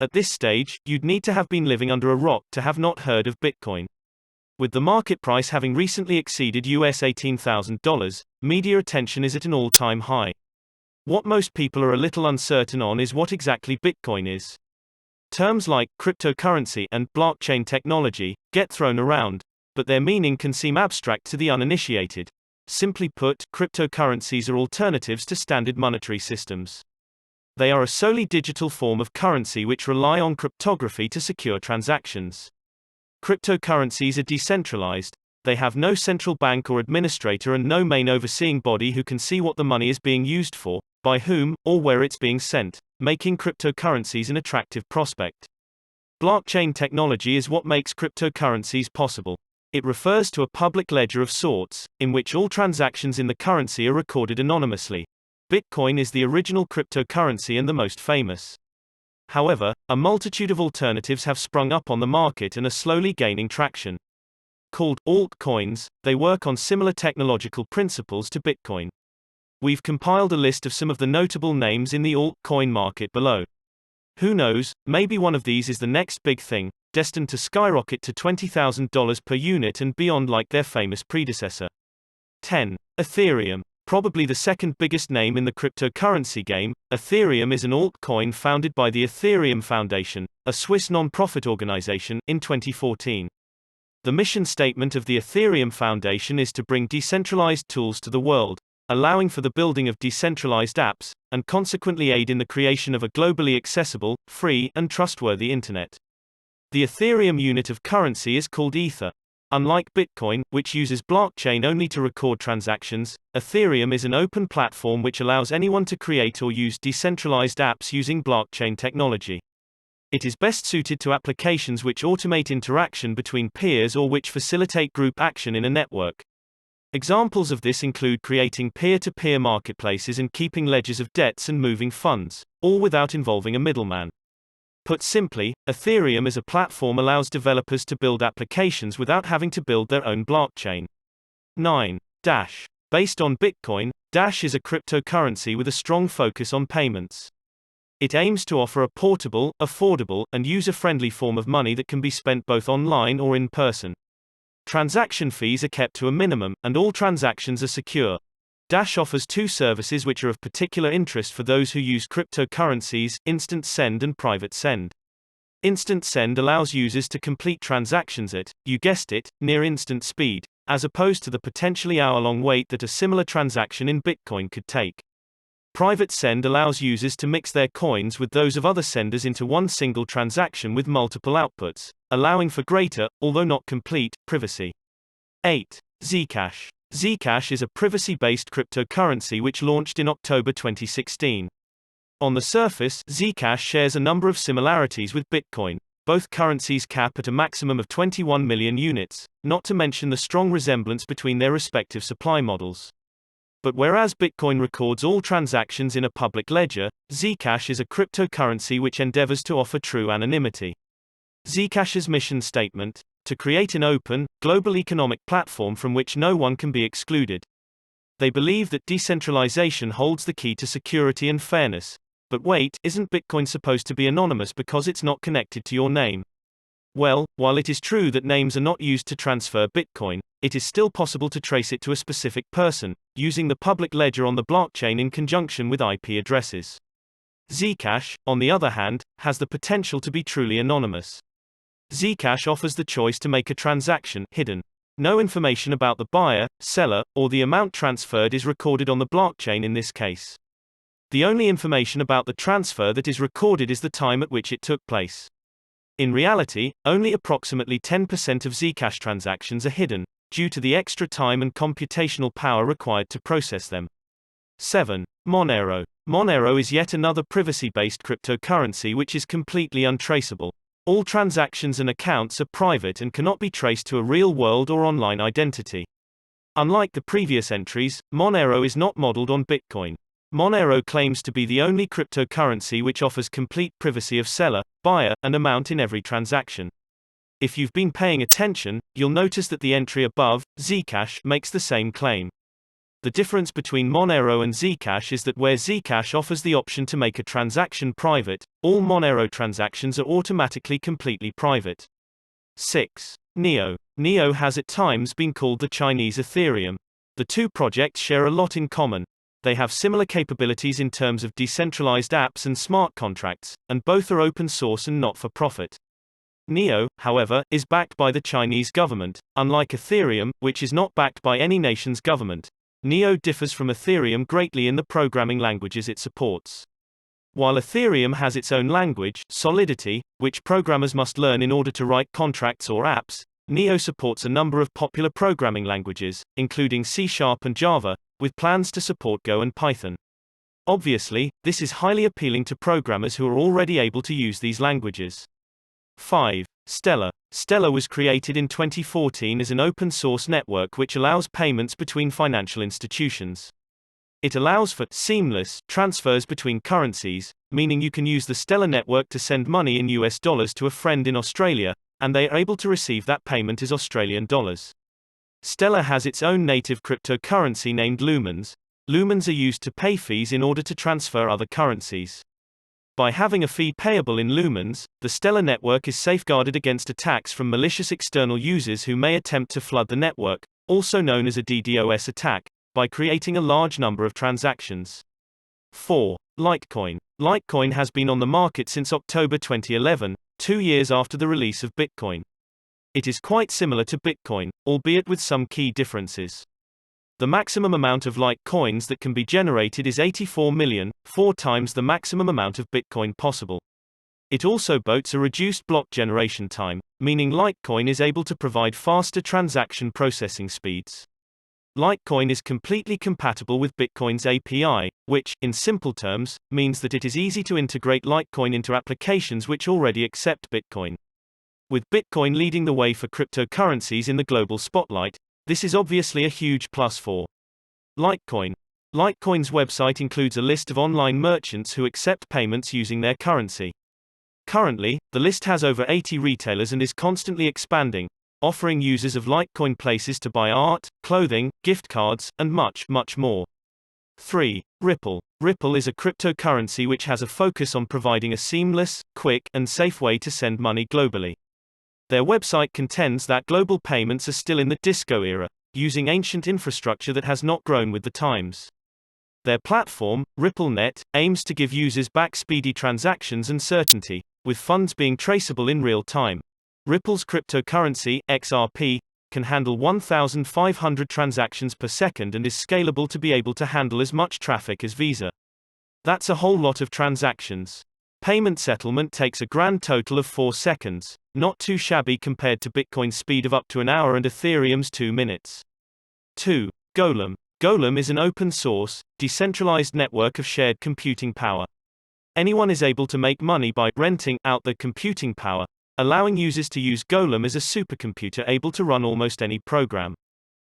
At this stage, you'd need to have been living under a rock to have not heard of Bitcoin. With the market price having recently exceeded US $18,000, media attention is at an all-time high. What most people are a little uncertain on is what exactly Bitcoin is. Terms like cryptocurrency and blockchain technology get thrown around, but their meaning can seem abstract to the uninitiated. Simply put, cryptocurrencies are alternatives to standard monetary systems. They are a solely digital form of currency which rely on cryptography to secure transactions. Cryptocurrencies are decentralized. They have no central bank or administrator and no main overseeing body who can see what the money is being used for, by whom, or where it's being sent, making cryptocurrencies an attractive prospect. Blockchain technology is what makes cryptocurrencies possible. It refers to a public ledger of sorts, in which all transactions in the currency are recorded anonymously. Bitcoin is the original cryptocurrency and the most famous. However, a multitude of alternatives have sprung up on the market and are slowly gaining traction. Called altcoins, they work on similar technological principles to Bitcoin. We've compiled a list of some of the notable names in the altcoin market below. Who knows, maybe one of these is the next big thing, destined to skyrocket to $20,000 per unit and beyond like their famous predecessor. 10. Ethereum. Probably the second biggest name in the cryptocurrency game, Ethereum is an altcoin founded by the Ethereum Foundation, a Swiss non-profit organization, in 2014. The mission statement of the Ethereum Foundation is to bring decentralized tools to the world, allowing for the building of decentralized apps, and consequently aid in the creation of a globally accessible, free, and trustworthy internet. The Ethereum unit of currency is called Ether. Unlike Bitcoin, which uses blockchain only to record transactions, Ethereum is an open platform which allows anyone to create or use decentralized apps using blockchain technology. It is best suited to applications which automate interaction between peers or which facilitate group action in a network. Examples of this include creating peer-to-peer marketplaces and keeping ledgers of debts and moving funds, all without involving a middleman. Put simply, Ethereum as a platform allows developers to build applications without having to build their own blockchain. 9. Dash. Based on Bitcoin, Dash is a cryptocurrency with a strong focus on payments. It aims to offer a portable, affordable, and user-friendly form of money that can be spent both online or in person. Transaction fees are kept to a minimum, and all transactions are secure. Dash offers two services which are of particular interest for those who use cryptocurrencies: Instant Send and Private Send. Instant Send allows users to complete transactions at, you guessed it, near instant speed, as opposed to the potentially hour-long wait that a similar transaction in Bitcoin could take. Private Send allows users to mix their coins with those of other senders into one single transaction with multiple outputs, allowing for greater, although not complete, privacy. 8. Zcash. Zcash is a privacy-based cryptocurrency which launched in October 2016. On the surface, Zcash shares a number of similarities with Bitcoin. Both currencies cap at a maximum of 21 million units, not to mention the strong resemblance between their respective supply models. But whereas Bitcoin records all transactions in a public ledger, Zcash is a cryptocurrency which endeavors to offer true anonymity. Zcash's mission statement: to create an open, global economic platform from which no one can be excluded. They believe that decentralization holds the key to security and fairness. But wait, isn't Bitcoin supposed to be anonymous because it's not connected to your name? Well, while it is true that names are not used to transfer Bitcoin, it is still possible to trace it to a specific person, using the public ledger on the blockchain in conjunction with IP addresses. Zcash, on the other hand, has the potential to be truly anonymous. Zcash offers the choice to make a transaction hidden. No information about the buyer, seller, or the amount transferred is recorded on the blockchain in this case. The only information about the transfer that is recorded is the time at which it took place. In reality, only approximately 10% of Zcash transactions are hidden, due to the extra time and computational power required to process them. 7. Monero. Monero is yet another privacy-based cryptocurrency which is completely untraceable. All transactions and accounts are private and cannot be traced to a real-world or online identity. Unlike the previous entries, Monero is not modeled on Bitcoin. Monero claims to be the only cryptocurrency which offers complete privacy of seller, buyer, and amount in every transaction. If you've been paying attention, you'll notice that the entry above, Zcash, makes the same claim. The difference between Monero and Zcash is that where Zcash offers the option to make a transaction private, all Monero transactions are automatically completely private. 6. Neo. Neo has at times been called the Chinese Ethereum. The two projects share a lot in common. They have similar capabilities in terms of decentralized apps and smart contracts, and both are open source and not for profit. Neo, however, is backed by the Chinese government. Unlike Ethereum, which is not backed by any nation's government, Neo differs from Ethereum greatly in the programming languages it supports. While Ethereum has its own language, Solidity, which programmers must learn in order to write contracts or apps, Neo supports a number of popular programming languages, including C# and Java, with plans to support Go and Python. Obviously, this is highly appealing to programmers who are already able to use these languages. 5. Stellar. Stellar was created in 2014 as an open-source network which allows payments between financial institutions. It allows for seamless transfers between currencies, meaning you can use the Stellar network to send money in US dollars to a friend in Australia, and they are able to receive that payment as Australian dollars. Stellar has its own native cryptocurrency named Lumens. Lumens are used to pay fees in order to transfer other currencies. By having a fee payable in Lumens, the Stellar network is safeguarded against attacks from malicious external users who may attempt to flood the network, also known as a DDoS attack, by creating a large number of transactions. 4. Litecoin. Litecoin has been on the market since October 2011, 2 years after the release of Bitcoin. It is quite similar to Bitcoin, albeit with some key differences. The maximum amount of Litecoins that can be generated is 84 million, 4 times the maximum amount of Bitcoin possible. It also boasts a reduced block generation time, meaning Litecoin is able to provide faster transaction processing speeds. Litecoin is completely compatible with Bitcoin's API, which, in simple terms, means that it is easy to integrate Litecoin into applications which already accept Bitcoin. With Bitcoin leading the way for cryptocurrencies in the global spotlight, this is obviously a huge plus for Litecoin. Litecoin's website includes a list of online merchants who accept payments using their currency. Currently, the list has over 80 retailers and is constantly expanding, offering users of Litecoin places to buy art, clothing, gift cards, and much, much more. 3. Ripple. Ripple is a cryptocurrency which has a focus on providing a seamless, quick, and safe way to send money globally. Their website contends that global payments are still in the disco era, using ancient infrastructure that has not grown with the times. Their platform, RippleNet, aims to give users back speedy transactions and certainty, with funds being traceable in real time. Ripple's cryptocurrency, XRP, can handle 1,500 transactions per second and is scalable to be able to handle as much traffic as Visa. That's a whole lot of transactions. Payment settlement takes a grand total of 4 seconds, not too shabby compared to Bitcoin's speed of up to an hour and Ethereum's 2 minutes. 2. Golem. Golem is an open-source, decentralized network of shared computing power. Anyone is able to make money by renting out their computing power, allowing users to use Golem as a supercomputer able to run almost any program.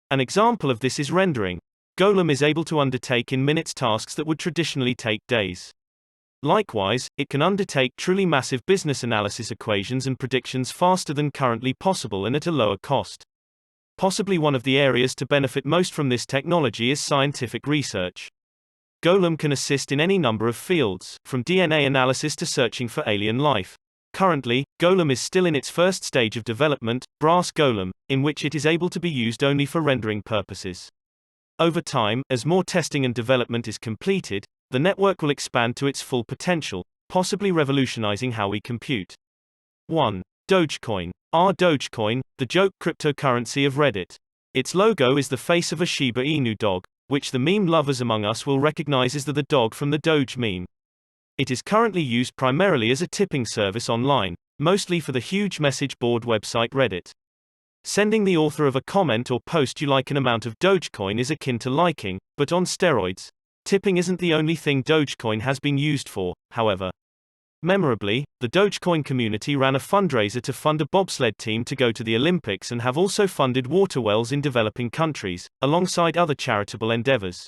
An example of this is rendering. Golem is able to undertake in minutes tasks that would traditionally take days. Likewise, it can undertake truly massive business analysis equations and predictions faster than currently possible and at a lower cost. Possibly one of the areas to benefit most from this technology is scientific research. Golem can assist in any number of fields, from DNA analysis to searching for alien life. Currently, Golem is still in its first stage of development, Brass Golem, in which it is able to be used only for rendering purposes. Over time, as more testing and development is completed, the network will expand to its full potential, possibly revolutionizing how we compute. 1. Dogecoin. Dogecoin, the joke cryptocurrency of Reddit. Its logo is the face of a Shiba Inu dog, which the meme lovers among us will recognize as the dog from the Doge meme. It is currently used primarily as a tipping service online, mostly for the huge message board website Reddit. Sending the author of a comment or post you like an amount of Dogecoin is akin to liking, but on steroids. Tipping isn't the only thing Dogecoin has been used for, however. Memorably, the Dogecoin community ran a fundraiser to fund a bobsled team to go to the Olympics and have also funded water wells in developing countries, alongside other charitable endeavors.